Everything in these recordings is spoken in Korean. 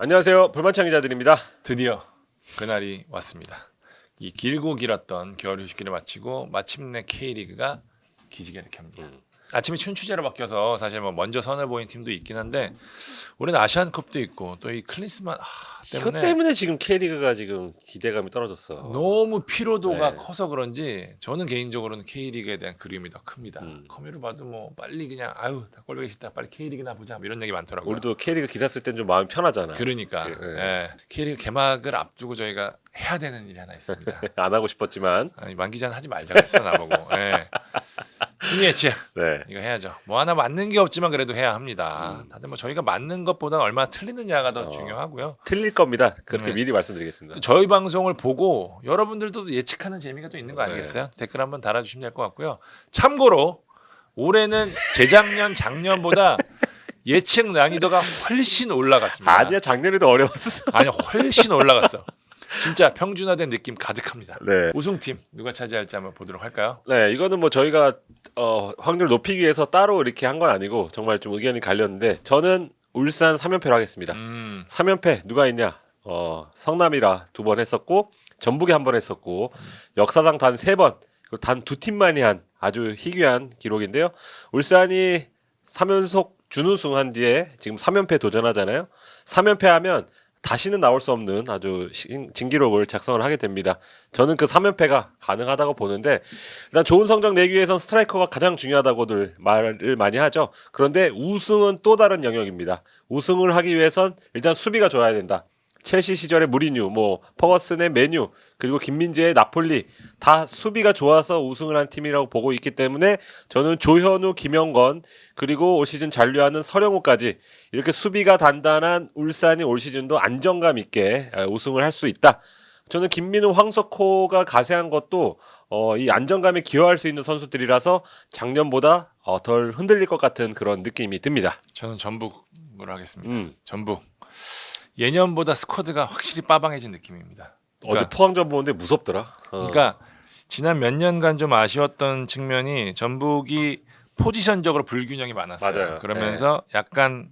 안녕하세요. 불만창 기자들입니다. 드디어 그날이 왔습니다. 이 길고 길었던 겨울 휴식기를 마치고 마침내 K리그가 기지개를 켭니다. 아침이 춘추제로 바뀌어서 사실 뭐 먼저 선을 보인 팀도 있긴 한데 올해는 아시안컵도 있고 또 이 클린스만 이것 때문에 지금 K리그가 지금 기대감이 떨어졌어. 너무 피로도가 네. 커서 그런지 저는 개인적으로는 K리그에 대한 그리움이 더 큽니다. 음. 컴퓨터 봐도 뭐 빨리 그냥 아유 다 꼴보기 싫다 빨리 K리그나 보자 뭐 이런 얘기 많더라고요. 우리도 K리그 기사 쓸 땐 좀 마음이 편하잖아. 그러니까 네. K리그 개막을 앞두고 저희가 해야 되는 일이 하나 있습니다. 안 하고 싶었지만. 아니 만 기자는 하지 말자 그랬어 나보고. 예. 순위 예측 네. 이거 해야죠. 뭐 하나 맞는 게 없지만 그래도 해야 합니다. 다들 뭐 저희가 맞는 것보다 얼마나 틀리느냐가 더 중요하고요. 틀릴 겁니다. 그렇게 네. 미리 말씀드리겠습니다. 또 저희 방송을 보고 여러분들도 예측하는 재미가 또 있는 거 아니겠어요? 댓글 한번 달아주시면 될 것 같고요. 참고로 올해는 재작년 작년보다 예측 난이도가 훨씬 올라갔습니다. 아니야, 작년에도 어려웠어. 아니 훨씬 올라갔어. 진짜 평준화된 느낌 가득합니다. 네. 우승팀 누가 차지할지 한번 보도록 할까요? 네, 이거는 뭐 저희가 확률 높이기 위해서 따로 이렇게 한 건 아니고 정말 좀 의견이 갈렸는데 저는 울산 3연패로 하겠습니다. 3연패 누가 있냐? 성남이라 2번 했었고 전북이 1번 했었고 역사상 단 3번 그리고 단 2팀만이 한 아주 희귀한 기록인데요. 울산이 3연속 준우승한 뒤에 지금 3연패 도전하잖아요. 3연패하면 다시는 나올 수 없는 아주 진기록을 작성을 하게 됩니다. 저는 그 3연패가 가능하다고 보는데 일단 좋은 성적 내기 위해선 스트라이커가 가장 중요하다고들 말을 많이 하죠. 그런데 우승은 또 다른 영역입니다. 우승을 하기 위해선 일단 수비가 좋아야 된다. 첼시 시절의 무리뉴, 뭐 퍼거슨의 메뉴, 그리고 김민재의 나폴리 다 수비가 좋아서 우승을 한 팀이라고 보고 있기 때문에 저는 조현우, 김영건 그리고 올 시즌 잔류하는 서령우까지 이렇게 수비가 단단한 울산이 올 시즌도 안정감 있게 우승을 할 수 있다. 저는 김민우, 황석호가 가세한 것도 이 안정감에 기여할 수 있는 선수들이라서 작년보다 덜 흔들릴 것 같은 그런 느낌이 듭니다. 저는 전북을 하겠습니다. 전북. 예년보다 스쿼드가 확실히 빠방해진 느낌입니다. 어제 포항전 보는데 무섭더라. 그러니까 지난 몇 년간 좀 아쉬웠던 측면이 전북이 포지션적으로 불균형이 많았어요. 맞아요. 그러면서 약간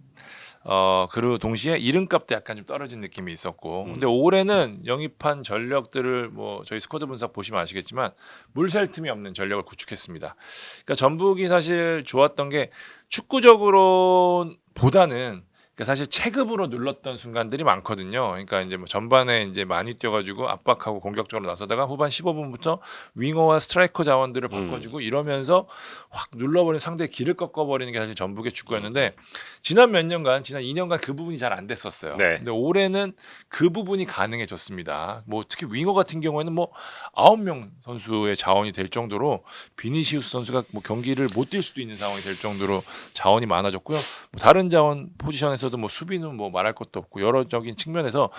그리고 동시에 이름값도 약간 좀 떨어진 느낌이 있었고 근데 올해는 영입한 전력들을 뭐 저희 스쿼드 분석 보시면 아시겠지만 물샐 틈이 없는 전력을 구축했습니다. 그러니까 전북이 사실 좋았던 게 축구적으로 보다는 사실 체급으로 눌렀던 순간들이 많거든요. 그러니까 이제 뭐 전반에 이제 많이 뛰어가지고 압박하고 공격적으로 나서다가 후반 15분부터 윙어와 스트라이커 자원들을 바꿔주고 이러면서 확 눌러버리는 상대의 길을 꺾어버리는 게 사실 전북의 축구였는데 지난 몇 년간, 지난 2년간 그 부분이 잘 안 됐었어요. 네. 근데 올해는 그 부분이 가능해졌습니다. 뭐 특히 윙어 같은 경우에는 뭐 9명 선수의 자원이 될 정도로 비니시우스 선수가 뭐 경기를 못 뛸 수도 있는 상황이 될 정도로 자원이 많아졌고요. 뭐 다른 자원 포지션에서 뭐 수비는 뭐 말할 것도 없고 여러적인 측면에서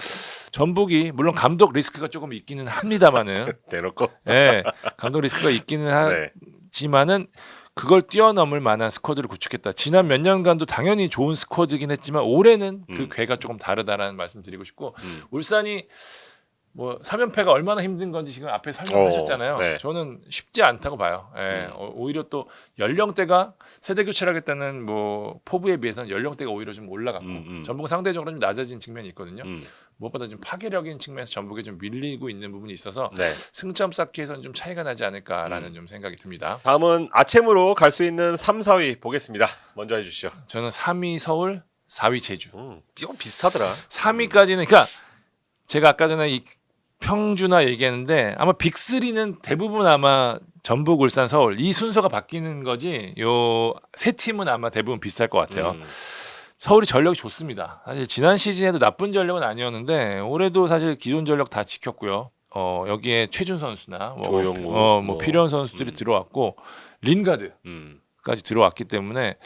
전북이 물론 감독 리스크가 조금 있기는 합니다만은 대놓고. 예, 감독 리스크가 있기는 네. 하지만은 그걸 뛰어넘을 만한 스쿼드를 구축했다. 지난 몇 년간도 당연히 좋은 스쿼드긴 했지만 올해는 그 궤가 조금 다르다라는 말씀 드리고 싶고 울산이 뭐 3연패가 얼마나 힘든 건지 지금 앞에 설명하셨잖아요. 네. 저는 쉽지 않다고 봐요. 예, 오히려 또 연령대가 세대 교체를 하겠다는 뭐 포부에 비해서는 연령대가 오히려 좀 올라갔고 전북은 상대적으로 좀 낮아진 측면이 있거든요. 무엇보다 좀 파괴력인 측면에서 전북이 좀 밀리고 있는 부분이 있어서 네. 승점 쌓기에서는 좀 차이가 나지 않을까라는 좀 생각이 듭니다. 다음은 아챔으로 갈 수 있는 3, 4위 보겠습니다. 먼저 해주시죠. 저는 3위 서울, 4위 제주. 이건 비슷하더라. 3위까지는 그러니까 제가 아까 전에 이 평준화 얘기했는데 아마 빅3는 대부분 아마 전북, 울산, 서울 이 순서가 바뀌는 거지 요 세 팀은 아마 대부분 비슷할 것 같아요. 서울이 전력이 좋습니다. 사실 지난 시즌에도 나쁜 전력은 아니었는데 올해도 사실 기존 전력 다 지켰고요. 여기에 최준 선수나 조용우, 뭐 필요한 선수들이 들어왔고 린가드 까지 들어왔기 때문에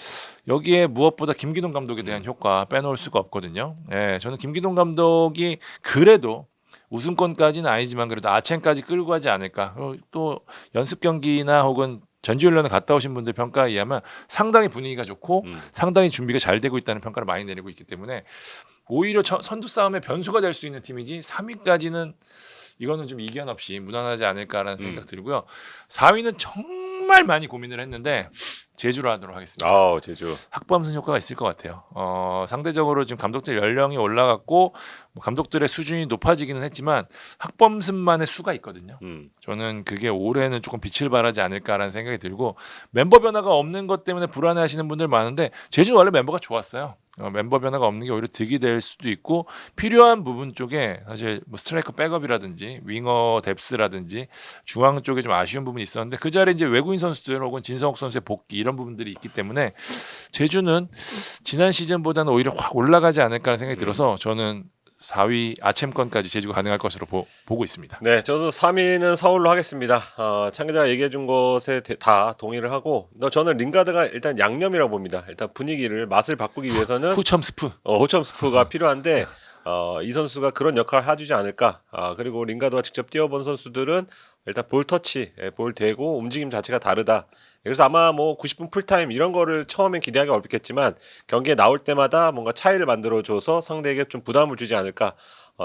여기에 무엇보다 김기동 감독에 대한 효과 빼놓을 수가 없거든요. 예, 저는 김기동 감독이 그래도 우승권까지는 아니지만 그래도 아챔까지 끌고 가지 않을까. 또 연습 경기나 혹은 전지훈련을 갔다 오신 분들 평가에 의하면 상당히 분위기가 좋고 상당히 준비가 잘 되고 있다는 평가를 많이 내리고 있기 때문에 오히려 선두 싸움의 변수가 될 수 있는 팀이지 3위까지는 이거는 좀 이견 없이 무난하지 않을까라는 생각 들고요. 4위는 정말 정말 많이 고민을 했는데 제주로 하도록 하겠습니다. 제주. 학범슨 효과가 있을 것 같아요. 상대적으로 지금 감독들 연령이 올라갔고 뭐 감독들의 수준이 높아지기는 했지만 학범슨만의 수가 있거든요. 저는 그게 올해는 조금 빛을 발하지 않을까라는 생각이 들고 멤버 변화가 없는 것 때문에 불안해하시는 분들 많은데 제주는 원래 멤버가 좋았어요. 멤버 변화가 없는 게 오히려 득이 될 수도 있고 필요한 부분 쪽에 사실 뭐 스트라이커 백업이라든지 윙어 뎁스라든지 중앙 쪽에 좀 아쉬운 부분이 있었는데 그 자리에 이제 외국인 선수들 혹은 진성욱 선수의 복귀 이런 부분들이 있기 때문에 제주는 지난 시즌보다는 오히려 확 올라가지 않을까라는 생각이 들어서 저는 4위 아챔권까지 제주가 가능할 것으로 보고 있습니다. 네, 저도 3위는 서울로 하겠습니다. 창기자가 얘기해준 것에 다 동의를 하고, 저는 링가드가 일단 양념이라고 봅니다. 일단 분위기를 맛을 바꾸기 위해서는 후첨 스프. 호첨 스프가 필요한데 이 선수가 그런 역할을 해주지 않을까. 그리고 링가드와 직접 뛰어본 선수들은 일단 볼 터치, 볼 대고 움직임 자체가 다르다. 그래서 아마 뭐 90분 풀타임 이런 거를 처음엔 기대하기 어렵겠지만 경기에 나올 때마다 뭔가 차이를 만들어줘서 상대에게 좀 부담을 주지 않을까.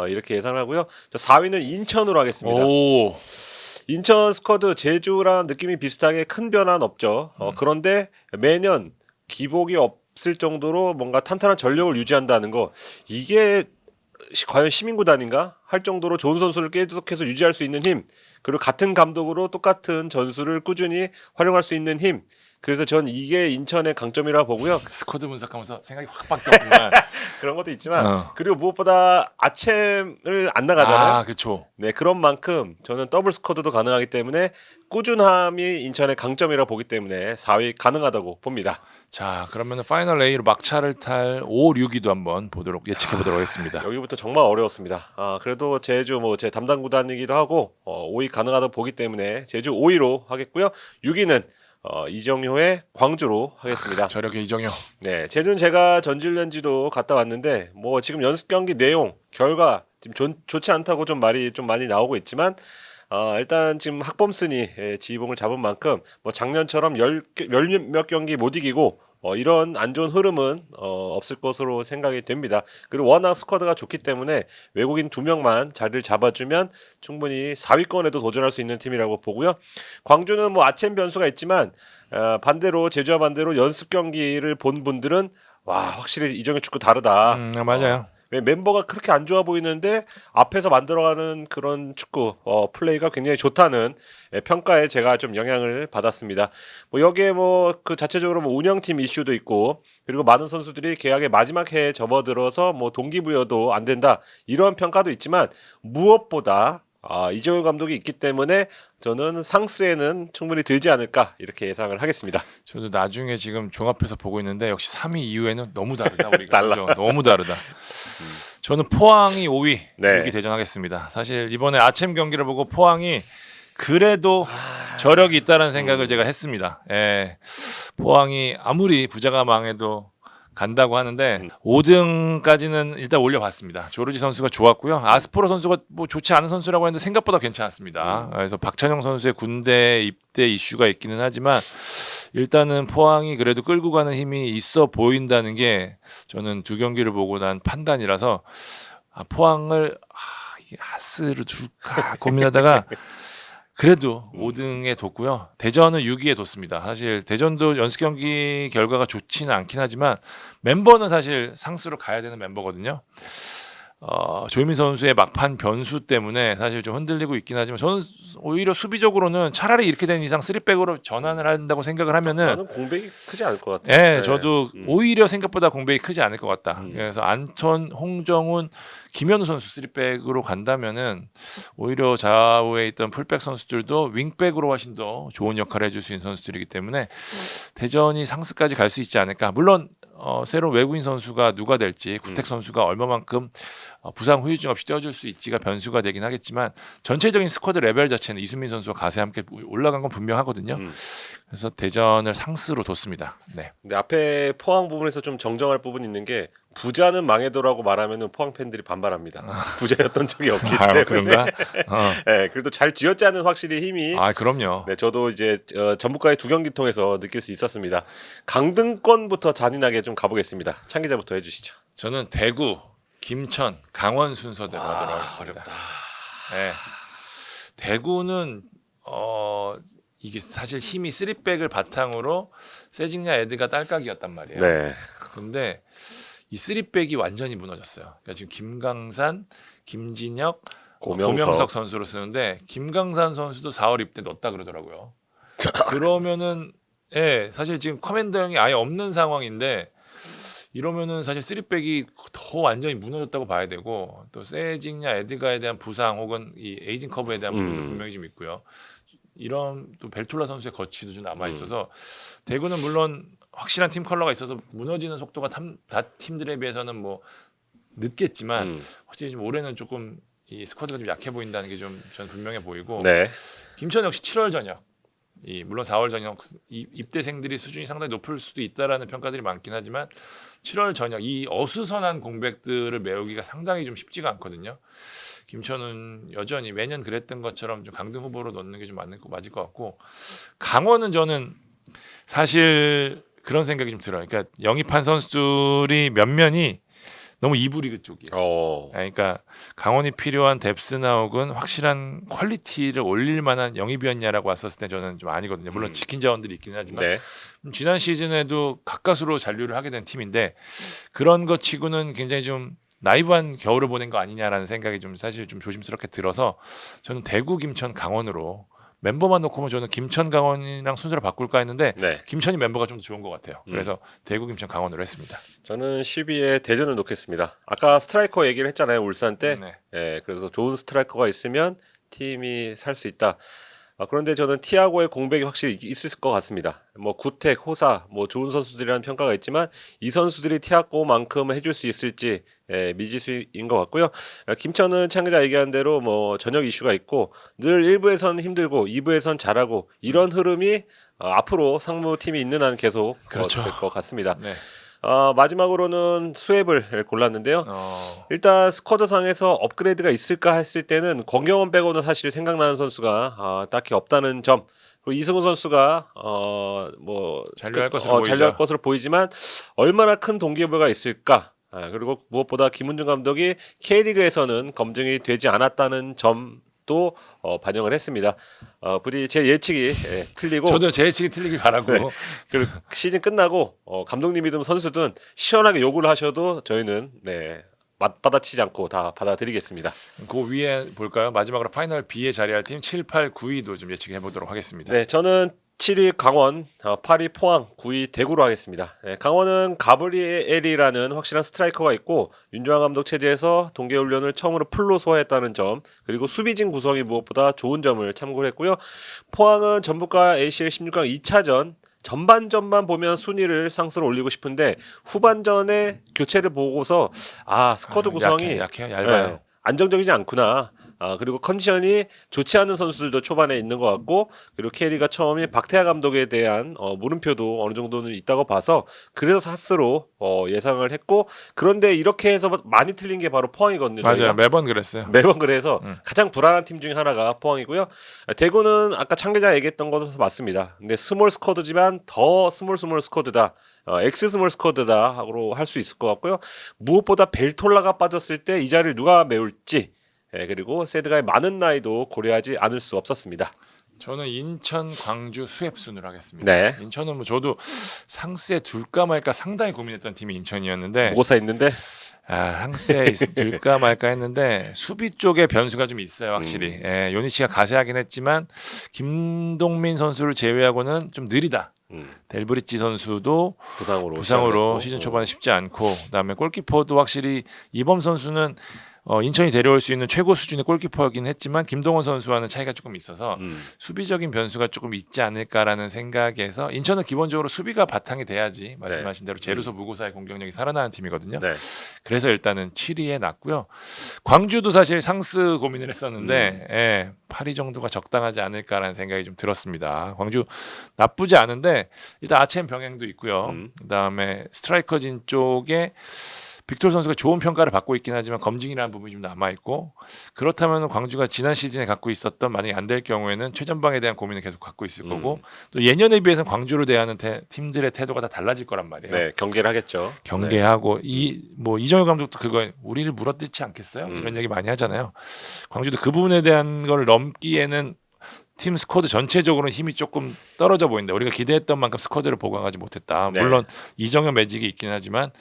이렇게 예상하고요. 4위는 인천으로 하겠습니다. 오. 인천 스쿼드 제주랑 느낌이 비슷하게 큰 변화는 없죠. 그런데 매년 기복이 없을 정도로 뭔가 탄탄한 전력을 유지한다는 거 이게 과연 시민구단인가 할 정도로 좋은 선수를 계속해서 유지할 수 있는 힘 그리고 같은 감독으로 똑같은 전술을 꾸준히 활용할 수 있는 힘 그래서 전 이게 인천의 강점이라고 보고요. 스쿼드 분석하면서 생각이 확 바뀌었구만. 그런 것도 있지만 그리고 무엇보다 아챔을 안 나가잖아요. 그렇죠. 네, 그런 만큼 저는 더블 스쿼드도 가능하기 때문에 꾸준함이 인천의 강점이라고 보기 때문에 4위 가능하다고 봅니다. 자, 그러면 파이널 A로 막차를 탈 5, 6위도 한번 예측해 보도록 하겠습니다. 여기부터 정말 어려웠습니다. 그래도 제주 뭐 제 담당 구단이기도 하고 5위 가능하다고 보기 때문에 제주 5위로 하겠고요. 6위는 이정효의 광주로 하겠습니다. 저력의 이정효. 네, 제주는 제가 전지훈련지도 갔다 왔는데 뭐 지금 연습 경기 내용, 결과 지금 좋지 않다고 좀 말이 좀 많이 나오고 있지만 일단 지금 학범슨이 지휘봉을 잡은 만큼 뭐 작년처럼 몇몇 경기 못 이기고 이런 안 좋은 흐름은 없을 것으로 생각이 됩니다. 그리고 워낙 스쿼드가 좋기 때문에 외국인 2명만 자리를 잡아주면 충분히 4위권에도 도전할 수 있는 팀이라고 보고요. 광주는 뭐 아챔 변수가 있지만 반대로 제주와 반대로 연습 경기를 본 분들은 와 확실히 이정의 축구 다르다. 맞아요. 왜 멤버가 그렇게 안 좋아 보이는데 앞에서 만들어가는 그런 축구 플레이가 굉장히 좋다는 평가에 제가 좀 영향을 받았습니다. 뭐 여기에 뭐 그 자체적으로 뭐 운영팀 이슈도 있고 그리고 많은 선수들이 계약의 마지막 해에 접어들어서 뭐 동기부여도 안 된다 이런 평가도 있지만 무엇보다 이정효 감독이 있기 때문에 저는 상스에는 충분히 들지 않을까 이렇게 예상을 하겠습니다. 저도 나중에 지금 종합해서 보고 있는데 역시 3위 이후에는 너무 다르다 우리가. 달라. 그죠? 너무 다르다. 저는 포항이 5위, 네. 6위 대전하겠습니다. 사실 이번에 아챔 경기를 보고 포항이 그래도 저력이 있다는 생각을 제가 했습니다. 포항이 아무리 부자가 망해도 간다고 하는데 5등까지는 일단 올려봤습니다. 조르지 선수가 좋았고요. 아스포로 선수가 뭐 좋지 않은 선수라고 했는데 생각보다 괜찮았습니다. 그래서 박찬영 선수의 군대 입대 이슈가 있기는 하지만 일단은 포항이 그래도 끌고 가는 힘이 있어 보인다는 게 저는 두 경기를 보고 난 판단이라서 포항을 이게 하스를 둘까 고민하다가 그래도 5등에 뒀고요. 대전은 6위에 뒀습니다. 사실 대전도 연습 경기 결과가 좋지는 않긴 하지만 멤버는 사실 상수로 가야 되는 멤버거든요. 조희민 선수의 막판 변수 때문에 사실 좀 흔들리고 있긴 하지만 저는 오히려 수비적으로는 차라리 이렇게 된 이상 3백으로 전환을 한다고 생각을 하면은 나는 공백이 크지 않을 것 같아요. 저도 오히려 생각보다 공백이 크지 않을 것 같다. 그래서 안톤, 홍정훈, 김현우 선수 3백으로 간다면은 오히려 좌우에 있던 풀백 선수들도 윙백으로 훨씬 더 좋은 역할을 해줄 수 있는 선수들이기 때문에 대전이 상승까지 갈 수 있지 않을까. 물론 새로운 외국인 선수가 누가 될지 구택 선수가 얼마만큼 부상 후유증 없이 뛰어줄 수 있지가 변수가 되긴 하겠지만 전체적인 스쿼드 레벨 자체는 이수민 선수와 가세 함께 올라간 건 분명하거든요. 그래서 대전을 상스로 뒀습니다. 네. 근데 앞에 포항 부분에서 좀 정정할 부분이 있는 게 부자는 망해도라고 말하면 포항 팬들이 반발합니다. 부자였던 적이 없기 때문에. 그런가? 네, 그래도 잘 쥐었자는 확실히 힘이. 그럼요. 네, 저도 이제 전북과의 두 경기 통해서 느낄 수 있었습니다. 강등권부터 잔인하게 좀 가보겠습니다. 창 기자부터 해주시죠. 저는 대구, 김천, 강원 순서대로 하도록 하겠습니다. 어렵다. 네. 대구는 이게 사실 힘이 3백을 바탕으로 세징야 에드가 딸깍이었단 말이에요. 네. 근데 이 3백이 완전히 무너졌어요. 그러니까 지금 김강산, 김진혁, 고명석 선수로 쓰는데 김강산 선수도 4월 입대 넣었다 그러더라고요. 그러면은 사실 지금 커맨더형이 아예 없는 상황인데 이러면은 사실 3백이 더 완전히 무너졌다고 봐야 되고 또 세징야 에드가에 대한 부상 혹은 이 에이징 커브에 대한 부분도 분명히 좀 있고요. 이런 또 벨툴라 선수의 거취도 좀 남아 있어서 대구는 물론 확실한 팀 컬러가 있어서 무너지는 속도가 다 팀들에 비해서는 뭐 늦겠지만 확실히 좀 올해는 조금 이 스쿼드가 좀 약해 보인다는 게 좀 저는 분명해 보이고 네. 김천 역시 7월 전역 물론 4월 전역 입대생들이 수준이 상당히 높을 수도 있다라는 평가들이 많긴 하지만 7월 전역 이 어수선한 공백들을 메우기가 상당히 좀 쉽지가 않거든요. 김천은 여전히 매년 그랬던 것처럼 좀 강등 후보로 넣는 게 좀 맞을 것 같고 강원은 저는 사실 그런 생각이 좀 들어요. 그러니까 영입한 선수들이 몇몇이 너무 2부 리그 쪽이에요. 그러니까 강원이 필요한 뎁스나 혹은 확실한 퀄리티를 올릴 만한 영입이었냐라고 왔었을 때 저는 좀 아니거든요. 물론 지킨 자원들이 있긴 하지만 네. 지난 시즌에도 가까스로 잔류를 하게 된 팀인데 그런 것 치고는 굉장히 좀 나이브한 겨울을 보낸 거 아니냐라는 생각이 좀 사실 좀 조심스럽게 들어서 저는 대구, 김천, 강원으로 멤버만 놓고 보면 저는 김천, 강원이랑 순서를 바꿀까 했는데 네. 김천이 멤버가 좀 더 좋은 것 같아요. 그래서 대구, 김천, 강원으로 했습니다. 저는 12에 대전을 놓겠습니다. 아까 스트라이커 얘기를 했잖아요. 울산 때. 네. 예, 그래서 좋은 스트라이커가 있으면 팀이 살 수 있다. 그런데 저는 티아고의 공백이 확실히 있을 것 같습니다. 뭐 구택, 호사, 뭐 좋은 선수들이라는 평가가 있지만 이 선수들이 티아고만큼 해줄 수 있을지 미지수인 것 같고요. 김천은 창기자 얘기한 대로 뭐 전역 이슈가 있고 늘 1부에선 힘들고 2부에선 잘하고 이런 흐름이 앞으로 상무팀이 있는 한 계속 그렇죠. 될 것 같습니다. 네. 마지막으로는 수협을 골랐는데요. 일단 스쿼드상에서 업그레이드가 있을까 했을 때는 권경원 빼고는 사실 생각나는 선수가 딱히 없다는 점. 그리고 이승우 선수가 잔류할 것으로 보이지만 얼마나 큰 동기부여가 있을까. 그리고 무엇보다 김은중 감독이 K리그에서는 검증이 되지 않았다는 점도 반영을 했습니다. 부디 제 예측이 틀리고 저도 제 예측이 틀리길 바라고. 네. 그리고 시즌 끝나고 감독님이든 선수든 시원하게 요구를 하셔도 저희는 맞받아치지 않고 다 받아들이겠습니다. 그 위에 볼까요? 마지막으로 파이널 B에 자리할 팀 7, 8, 9위도 좀 예측해 보도록 하겠습니다. 네, 저는 7위 강원, 8위 포항, 9위 대구로 하겠습니다. 강원은 가브리엘이라는 확실한 스트라이커가 있고 윤조한 감독 체제에서 동계훈련을 처음으로 풀로 소화했다는 점, 그리고 수비진 구성이 무엇보다 좋은 점을 참고를 했고요. 포항은 전북과 ACL 16강 2차전 전반전만 보면 순위를 상승을 올리고 싶은데 후반전에 교체를 보고서 스쿼드 구성이 약해요, 얇아요. 안정적이지 않구나. 그리고 컨디션이 좋지 않은 선수들도 초반에 있는 것 같고, 그리고 K리가 처음에 박태하 감독에 대한 물음표도 어느 정도는 있다고 봐서 그래서 사스로 예상을 했고, 그런데 이렇게 해서 많이 틀린 게 바로 포항이거든요. 맞아요. 저희가. 매번 그랬어요. 매번 그래서 가장 불안한 팀 중에 하나가 포항이고요. 대구는 아까 창계자 얘기했던 것도 맞습니다. 근데 스몰 스쿼드지만 더 스몰 스쿼드다. 엑스 스몰 스쿼드다로 할 수 있을 것 같고요. 무엇보다 벨톨라가 빠졌을 때 이 자리를 누가 메울지, 그리고 세드가의 많은 나이도 고려하지 않을 수 없었습니다. 저는 인천, 광주 수협 순으로 하겠습니다. 네. 인천은 뭐 저도 상스에 둘까 말까 상당히 고민했던 팀이 인천이었는데 뭐가 있는데 상스에 둘까 말까 했는데 수비 쪽에 변수가 좀 있어요, 확실히. 요니치가 가세하긴 했지만 김동민 선수를 제외하고는 좀 느리다. 델브리치 선수도 부상으로 시즌 초반에 쉽지 않고, 그다음에 골키퍼도 확실히 이범 선수는 인천이 데려올 수 있는 최고 수준의 골키퍼이긴 했지만 김동원 선수와는 차이가 조금 있어서 수비적인 변수가 조금 있지 않을까라는 생각에서 인천은 기본적으로 수비가 바탕이 돼야지 말씀하신 대로 제루소 무고사의 공격력이 살아나는 팀이거든요. 네. 그래서 일단은 7위에 놨고요. 광주도 사실 상스 고민을 했었는데 8위 정도가 적당하지 않을까라는 생각이 좀 들었습니다. 광주 나쁘지 않은데 일단 아첸 병행도 있고요. 그다음에 스트라이커진 쪽에 빅토르 선수가 좋은 평가를 받고 있긴 하지만 검증이라는 부분이 좀 남아있고, 그렇다면 광주가 지난 시즌에 갖고 있었던, 만약에 안 될 경우에는 최전방에 대한 고민을 계속 갖고 있을 거고, 또 예년에 비해서는 광주를 대하는 팀들의 태도가 다 달라질 거란 말이에요. 네, 경계를 하겠죠. 경계하고 이정효 감독도 그거 우리를 물어뜯지 않겠어요? 이런 얘기 많이 하잖아요. 광주도 그 부분에 대한 걸 넘기에는 팀 스쿼드 전체적으로는 힘이 조금 떨어져 보인다. 우리가 기대했던 만큼 스쿼드를 보강하지 못했다. 네. 물론 이정현 매직이 있긴 하지만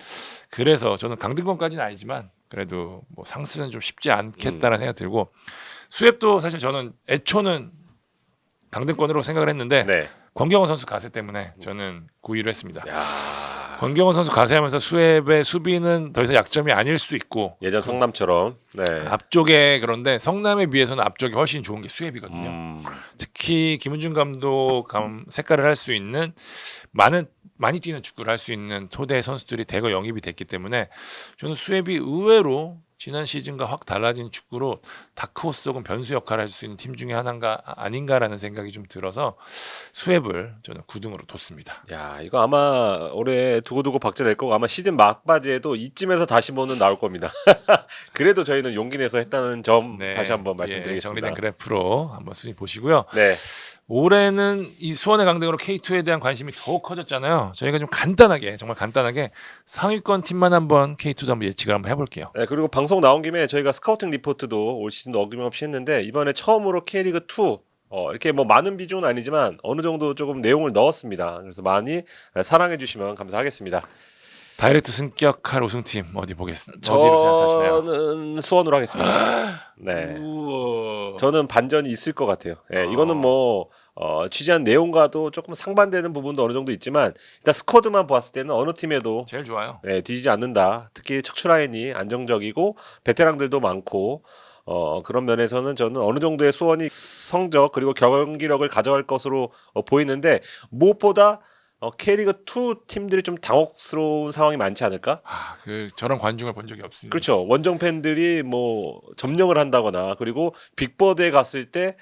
그래서 저는 강등권까지는 아니지만 그래도 뭐 상승은 좀 쉽지 않겠다는 생각이 들고 수협도 사실 저는 애초는 강등권으로 생각을 했는데 네. 권경원 선수 가세 때문에 저는 9위를 했습니다. 야. 권경원 선수 가세하면서 수협의 수비는 더 이상 약점이 아닐 수 있고 예전 성남처럼. 네. 앞쪽에 그런데 성남에 비해서는 앞쪽이 훨씬 좋은 게 수협이거든요. 특히 김은중 감독 색깔을 할 수 있는 많이 뛰는 축구를 할 수 있는 토대 선수들이 대거 영입이 됐기 때문에 저는 수협이 의외로 지난 시즌과 확 달라진 축구로 다크호스 혹은 변수 역할을 할 수 있는 팀 중에 하나인가 아닌가라는 생각이 좀 들어서 수협을 저는 9등으로 뒀습니다. 야, 이거 아마 올해 두고두고 박제 될 거고 아마 시즌 막바지에도 이쯤에서 다시 보는 나올 겁니다. 그래도 저희는 용기 내서 했다는 점 다시 한번 말씀드리겠습니다. 정리된 그래프로 한번 순위 보시고요. 네. 올해는 이 수원의 강등으로 K2에 대한 관심이 더욱 커졌잖아요. 저희가 좀 간단하게 정말 간단하게 상위권 팀만 한번 K2도 한번 예측을 한번 해볼게요. 네, 그리고 방송 나온 김에 저희가 스카우팅 리포트도 올 시즌도 어김없이 했는데 이번에 처음으로 K리그 2 이렇게 뭐 많은 비중은 아니지만 어느 정도 조금 내용을 넣었습니다. 그래서 많이 사랑해 주시면 감사하겠습니다. 다이렉트 승격할 우승팀 어디 보겠습니다. 어디로 생각하시나요? 저는 수원으로 하겠습니다. 네. 우와. 저는 반전이 있을 것 같아요. 네, 이거는 뭐 취재한 내용과도 조금 상반되는 부분도 어느 정도 있지만 일단 스쿼드만 보았을 때는 어느 팀에도 제일 좋아요. 네, 뒤지지 않는다. 특히 척추 라인이 안정적이고 베테랑들도 많고 그런 면에서는 저는 어느 정도의 수원이 성적 그리고 경기력을 가져갈 것으로 보이는데 무엇보다 K리그 2 팀들이 좀 당혹스러운 상황이 많지 않을까? 저런 관중을 본 적이 없으니까. 그렇죠. 원정 팬들이 뭐 점령을 한다거나 그리고 빅보드에 갔을 때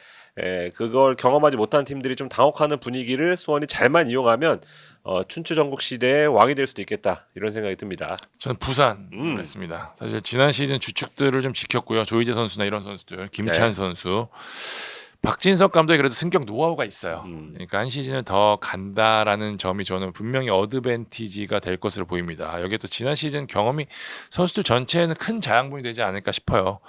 그걸 경험하지 못한 팀들이 좀 당혹하는 분위기를 수원이 잘만 이용하면 춘추 전국 시대의 왕이 될 수도 있겠다 이런 생각이 듭니다. 저는 부산을 했습니다. 사실 지난 시즌 주축들을 좀 지켰고요. 조이제 선수나 이런 선수들, 김찬 선수, 박진석 감독이 그래도 승격 노하우가 있어요. 그러니까 한 시즌을 더 간다라는 점이 저는 분명히 어드밴티지가 될 것으로 보입니다. 여기에 또 지난 시즌 경험이 선수들 전체에는 큰 자양분이 되지 않을까 싶어요.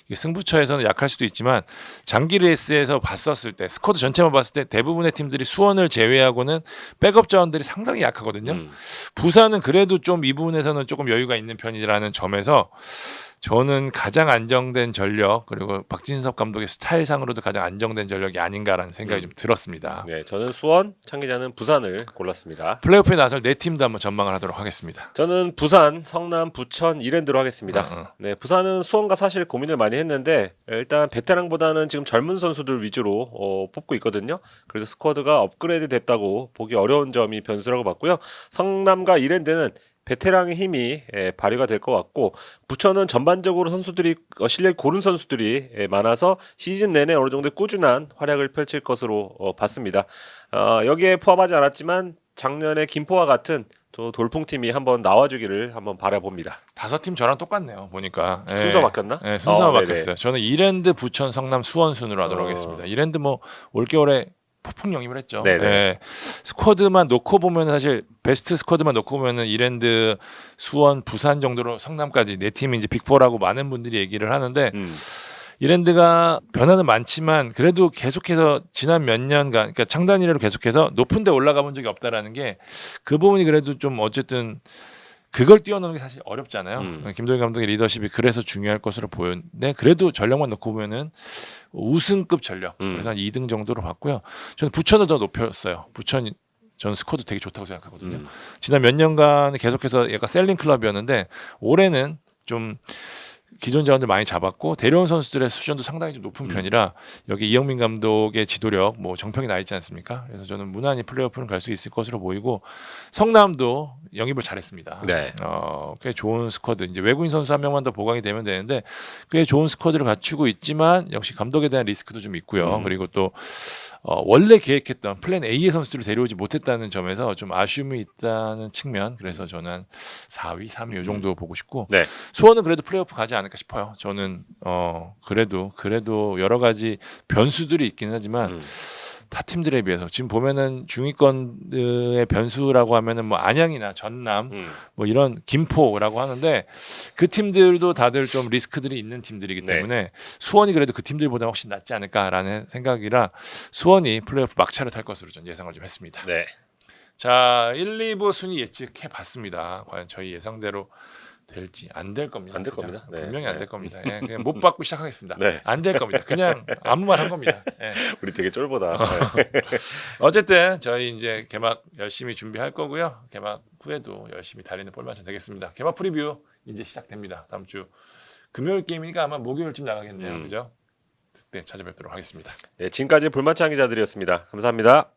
이게 승부처에서는 약할 수도 있지만 장기 레이스에서 봤었을 때 스쿼드 전체만 봤을 때 대부분의 팀들이 수원을 제외하고는 백업 자원들이 상당히 약하거든요. 부산은 그래도 좀 이 부분에서는 조금 여유가 있는 편이라는 점에서 저는 가장 안정된 전력 그리고 박진석 감독의 스타일상으로도 가장 안정된 전력이 아닌가라는 생각이 좀 들었습니다. 네, 저는 수원, 창 기자는 부산을 골랐습니다. 플레이오프에 나설 네 팀도 한번 전망을 하도록 하겠습니다. 저는 부산, 성남, 부천, 이랜드로 하겠습니다. 네, 부산은 수원과 사실 고민을 많이 했는데 일단 베테랑보다는 지금 젊은 선수들 위주로 뽑고 있거든요. 그래서 스쿼드가 업그레이드 됐다고 보기 어려운 점이 변수라고 봤고요. 성남과 이랜드는 베테랑의 힘이 발휘가 될 것 같고 부천은 전반적으로 선수들이 실력이 고른 선수들이 많아서 시즌 내내 어느 정도 꾸준한 활약을 펼칠 것으로 봤습니다. 여기에 포함하지 않았지만 작년에 김포와 같은 또 돌풍팀이 한번 나와주기를 한번 바라봅니다. 5팀 저랑 똑같네요. 보니까 순서 바뀌었나? 네, 순서가 네네. 바뀌었어요. 저는 이랜드, 부천, 성남, 수원 순으로 하도록 하겠습니다. 이랜드 뭐 올겨울에 폭풍 영입을 했죠. 네네. 스쿼드만 놓고 보면 사실 베스트 스쿼드만 놓고 보면은 이랜드, 수원, 부산 정도로 성남까지 네 팀이 이제 빅4라고 많은 분들이 얘기를 하는데 이랜드가 변화는 많지만 그래도 계속해서 지난 몇 년간 그러니까 창단 이래로 계속해서 높은 데 올라가 본 적이 없다라는 게 그 부분이 그래도 좀 어쨌든 그걸 뛰어넘는 게 사실 어렵잖아요. 김도현 감독의 리더십이 그래서 중요할 것으로 보였는데 그래도 전력만 놓고 보면은 우승급 전력 그래서 한 2등 정도로 봤고요. 저는 부천을 더 높였어요. 부천 저는 스쿼드 되게 좋다고 생각하거든요. 지난 몇 년간 계속해서 약간 셀링 클럽이었는데 올해는 좀 기존 자원들 많이 잡았고 데려온 선수들의 수준도 상당히 좀 높은 편이라 여기 이영민 감독의 지도력 뭐 정평이 나 있지 않습니까? 그래서 저는 무난히 플레이오프는 갈 수 있을 것으로 보이고 성남도 영입을 잘했습니다. 네. 꽤 좋은 스쿼드 이제 외국인 선수 한 명만 더 보강이 되면 되는데 꽤 좋은 스쿼드를 갖추고 있지만 역시 감독에 대한 리스크도 좀 있고요. 그리고 또 원래 계획했던 플랜 A의 선수들을 데려오지 못했다는 점에서 좀 아쉬움이 있다는 측면 그래서 저는 4위, 3위 이 정도 보고 싶고 네. 수원은 그래도 플레이오프 가지 않을까 싶어요. 저는 그래도 여러 가지 변수들이 있긴 하지만 타 팀들에 비해서 지금 보면은 중위권의 변수라고 하면은 뭐 안양이나 전남 뭐 이런 김포라고 하는데 그 팀들도 다들 좀 리스크들이 있는 팀들이기 네. 때문에 수원이 그래도 그 팀들보다 훨씬 낫지 않을까라는 생각이라 수원이 플레이오프 막차를 탈 것으로 전 예상을 좀 했습니다. 네. 자, 1, 2부 순위 예측해 봤습니다. 과연 저희 예상대로 될지 안 될 겁니다. 안될 그죠? 겁니다. 네. 분명히 안 네. 될 겁니다. 예, 그냥 못 받고 시작하겠습니다. 네. 안 될 겁니다. 그냥 아무 말 한 겁니다. 예. 우리 되게 쫄보다. 네. 어쨌든 저희 이제 개막 열심히 준비할 거고요. 개막 후에도 열심히 달리는 볼만찬 되겠습니다. 개막 프리뷰 이제 시작됩니다. 다음 주 금요일 게임이니까 아마 목요일쯤 나가겠네요. 그죠? 그때 찾아뵙도록 하겠습니다. 네, 지금까지 볼만찬 기자들이었습니다. 감사합니다.